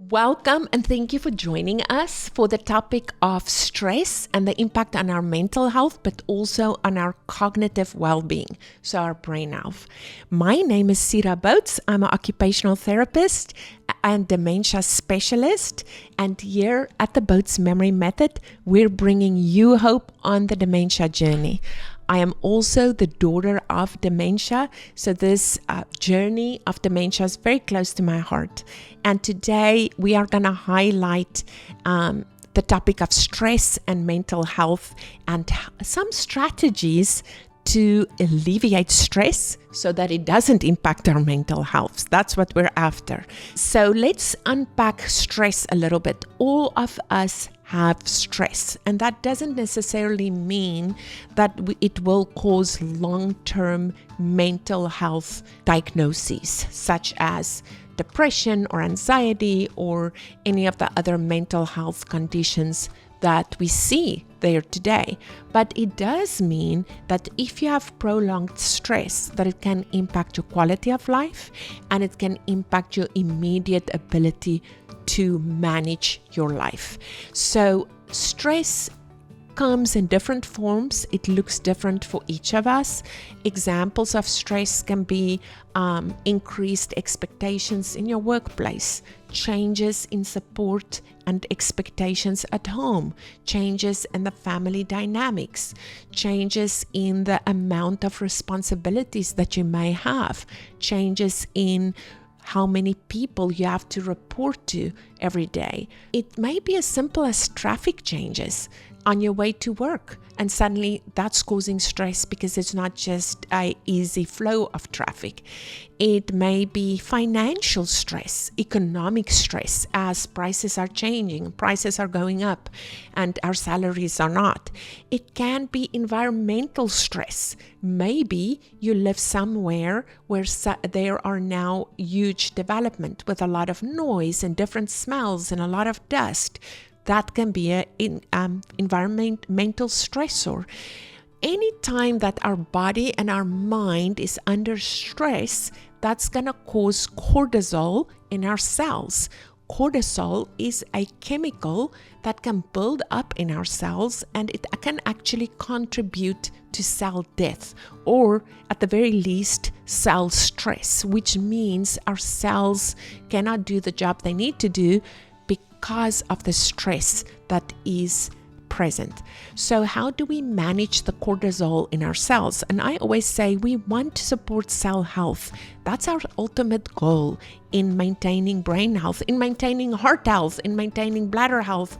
Welcome and thank you for joining us for the topic of stress and the impact on our mental health, but also on our cognitive well-being, so our brain health. My name is Sira Boats. I'm an occupational therapist and dementia specialist, and here at the Boats Memory Method, we're bringing you hope on the dementia journey. I am also the daughter of dementia, so this journey of dementia is very close to my heart. And today we are going to highlight the topic of stress and mental health and some strategies to alleviate stress so that it doesn't impact our mental health. That's what we're after. So let's unpack stress a little bit. All of us have stress, and that doesn't necessarily mean that it will cause long-term mental health diagnoses such as depression or anxiety or any of the other mental health conditions that we see there today. But it does mean that if you have prolonged stress, that it can impact your quality of life and it can impact your immediate ability to manage your life. So stress comes in different forms. It looks different for each of us. Examples of stress can be increased expectations in your workplace, changes in support and expectations at home, changes in the family dynamics, changes in the amount of responsibilities that you may have, changes in how many people you have to report to every day. It may be as simple as traffic changes on your way to work, and suddenly that's causing stress because it's not just an easy flow of traffic. It may be financial stress, economic stress, as prices are changing, prices are going up, and our salaries are not. It can be environmental stress. Maybe you live somewhere where there are now huge development with a lot of noise and different smells and a lot of dust. That can be an environmental stressor. Anytime that our body and our mind is under stress, that's going to cause cortisol in our cells. Cortisol is a chemical that can build up in our cells, and it can actually contribute to cell death, or at the very least cell stress, which means our cells cannot do the job they need to do because of the stress that is present. So how do we manage the cortisol in our cells? And I always say we want to support cell health. That's our ultimate goal in maintaining brain health, in maintaining heart health, in maintaining bladder health.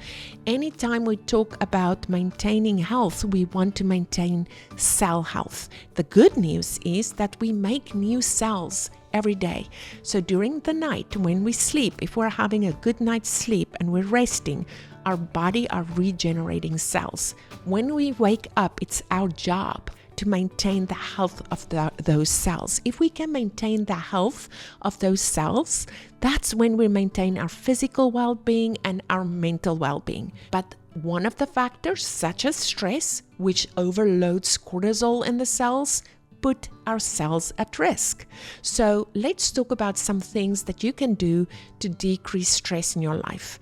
Anytime we talk about maintaining health, we want to maintain cell health. The good news is that we make new cells every day. So during the night when we sleep, if we're having a good night's sleep and we're resting, our body are regenerating cells. When we wake up, it's our job to maintain the health of those cells. If we can maintain the health of those cells, that's when we maintain our physical well-being and our mental well-being. But one of the factors, such as stress, which overloads cortisol in the cells, put our cells at risk. So let's talk about some things that you can do to decrease stress in your life.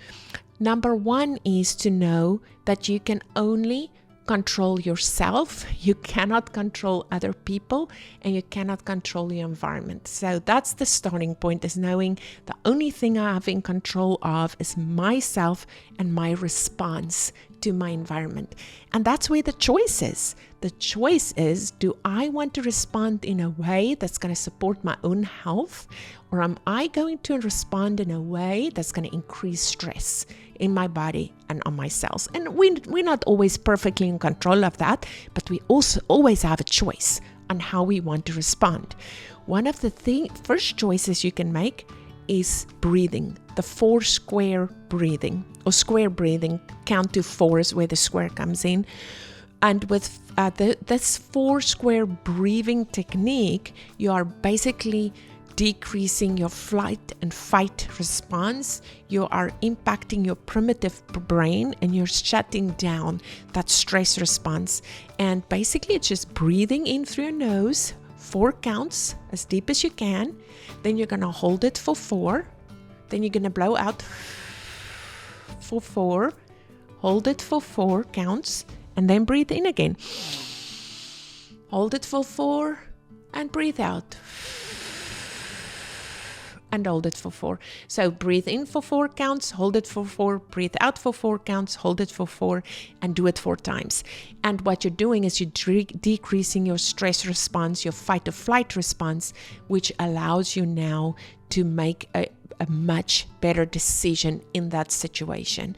Number one is to know that you can only control yourself. You cannot control other people, and you cannot control your environment. So that's the starting point, is knowing the only thing I have in control of is myself and my response to my environment. And that's where the choice is. The choice is, do I want to respond in a way that's going to support my own health, or am I going to respond in a way that's going to increase stress in my body and on my cells? And we're not always perfectly in control of that, but we also always have a choice on how we want to respond. One of the first choices you can make is breathing, the 4 square breathing, or square breathing. Count to 4 is where the square comes in. And with this 4 square breathing technique, you are basically decreasing your flight and fight response. You are impacting your primitive brain, and you're shutting down that stress response. And basically it's just breathing in through your nose, 4 counts, as deep as you can. Then you're going to hold it for 4. Then you're going to blow out for 4, hold it for 4 counts, and then breathe in again. Hold it for 4 and breathe out. And hold it for 4. So breathe in for 4 counts, hold it for 4, breathe out for 4 counts, hold it for 4, and do it 4 times. And what you're doing is you're decreasing your stress response, your fight or flight response, which allows you now to make a much better decision in that situation.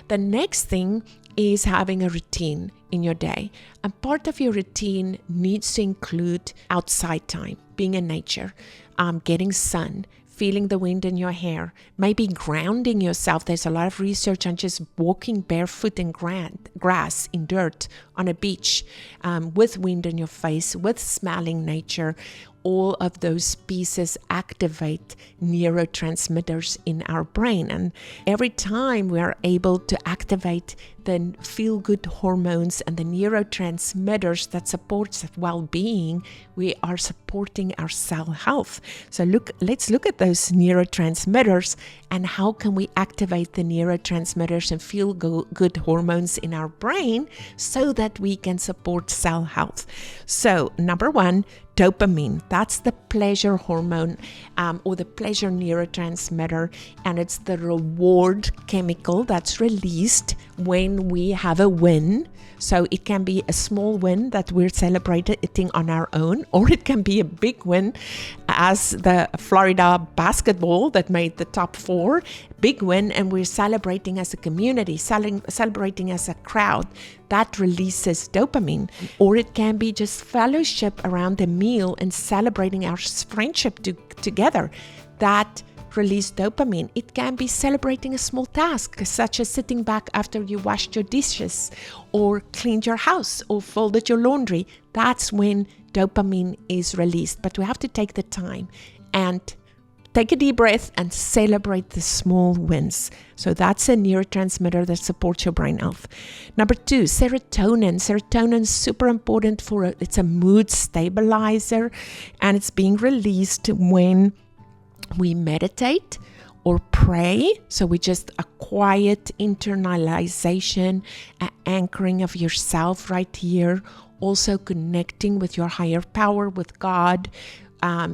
The next thing is having a routine in your day. And part of your routine needs to include outside time, being in nature, getting sun, feeling the wind in your hair, maybe grounding yourself. There's a lot of research on just walking barefoot in grass, in dirt, on a beach, with wind in your face, with smelling nature. All of those pieces activate neurotransmitters in our brain. And every time we are able to activate the feel-good hormones and the neurotransmitters that supports well-being, we are supporting our cell health. So let's look at those neurotransmitters and how can we activate the neurotransmitters and feel-good hormones in our brain so that we can support cell health. So number 1, dopamine. That's the pleasure hormone or the pleasure neurotransmitter, and it's the reward chemical that's released when we have a win. So it can be a small win that we're celebrating on our own, or it can be a big win as the Florida basketball that made the top 4, big win, and we're celebrating as a community, celebrating as a crowd. That releases dopamine. Or it can be just fellowship around a meal and celebrating our friendship together. That release dopamine. It can be celebrating a small task, such as sitting back after you washed your dishes or cleaned your house or folded your laundry. That's when dopamine is released. But we have to take the time and take a deep breath and celebrate the small wins. So that's a neurotransmitter that supports your brain health. Number 2, serotonin. Serotonin is super important it's a mood stabilizer, and it's being released when we meditate or pray. So we just a quiet internalization, an anchoring of yourself right here, also connecting with your higher power, with God,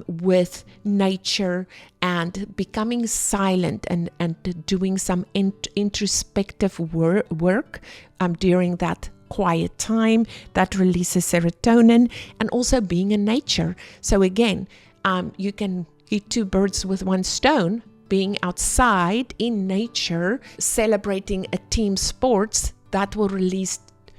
with nature, and becoming silent and doing some introspective work during that quiet time that releases serotonin, and also being in nature. So again, you can hit 2 birds with 1 stone, being outside in nature, celebrating a team sports that will release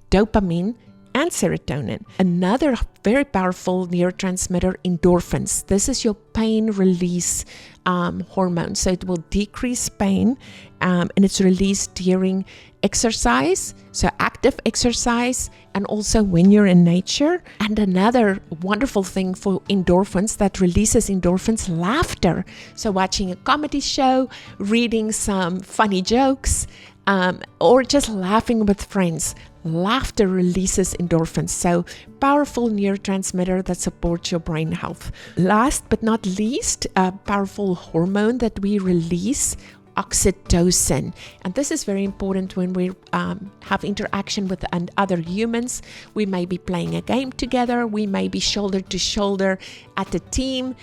dopamine and serotonin. Another very powerful neurotransmitter, endorphins. This is your pain release hormone. So it will decrease pain, and it's released during exercise, so active exercise, and also when you're in nature. And another wonderful thing for endorphins that releases endorphins, laughter. So watching a comedy show, reading some funny jokes, or just laughing with friends. Laughter releases endorphins, so powerful neurotransmitter that supports your brain health. Last but not least, a powerful hormone that we release, oxytocin. And this is very important when we have interaction with other humans. We may be playing a game together. We may be shoulder to shoulder at a team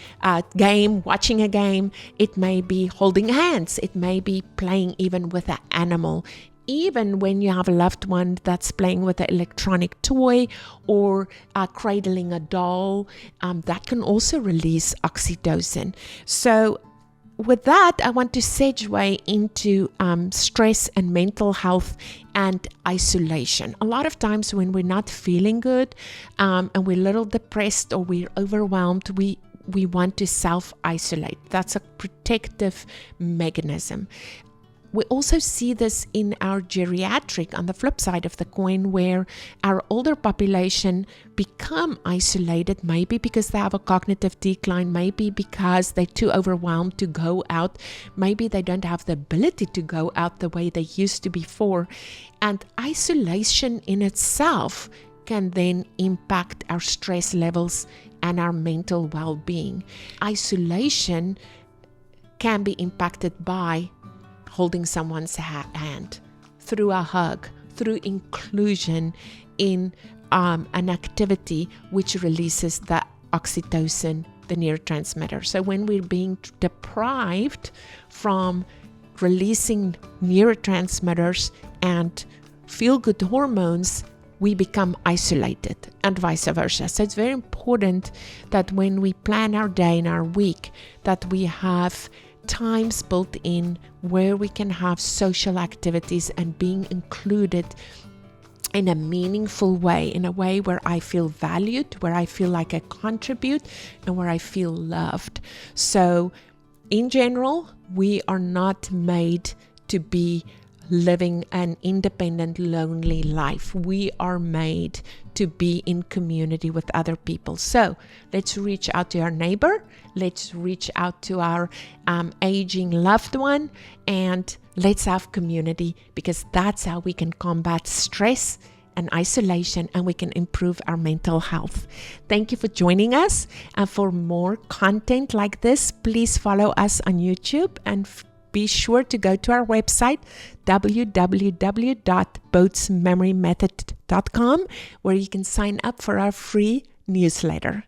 game, watching a game. It may be holding hands. It may be playing even with an animal. Even when you have a loved one that's playing with an electronic toy or cradling a doll, that can also release oxytocin. So with that, I want to segue into stress and mental health and isolation. A lot of times when we're not feeling good and we're a little depressed or we're overwhelmed, we want to self-isolate. That's a protective mechanism. We also see this in our geriatric, on the flip side of the coin, where our older population become isolated, maybe because they have a cognitive decline, maybe because they're too overwhelmed to go out, maybe they don't have the ability to go out the way they used to before. And isolation in itself can then impact our stress levels and our mental well-being. Isolation can be impacted by holding someone's hand, through a hug, through inclusion in an activity which releases the oxytocin, the neurotransmitter. So when we're being deprived from releasing neurotransmitters and feel-good hormones, we become isolated, and vice versa. So it's very important that when we plan our day and our week, that we have times built in where we can have social activities and being included in a meaningful way, in a way where I feel valued, where I feel like I contribute, and where I feel loved. So in general, we are not made to be living an independent, lonely life. We are made to be in community with other people. So let's reach out to our neighbor. Let's reach out to our aging loved one, and let's have community, because that's how we can combat stress and isolation, and we can improve our mental health. Thank you for joining us. And for more content like this, please follow us on YouTube, and be sure to go to our website, www.boatsmemorymethod.com, where you can sign up for our free newsletter.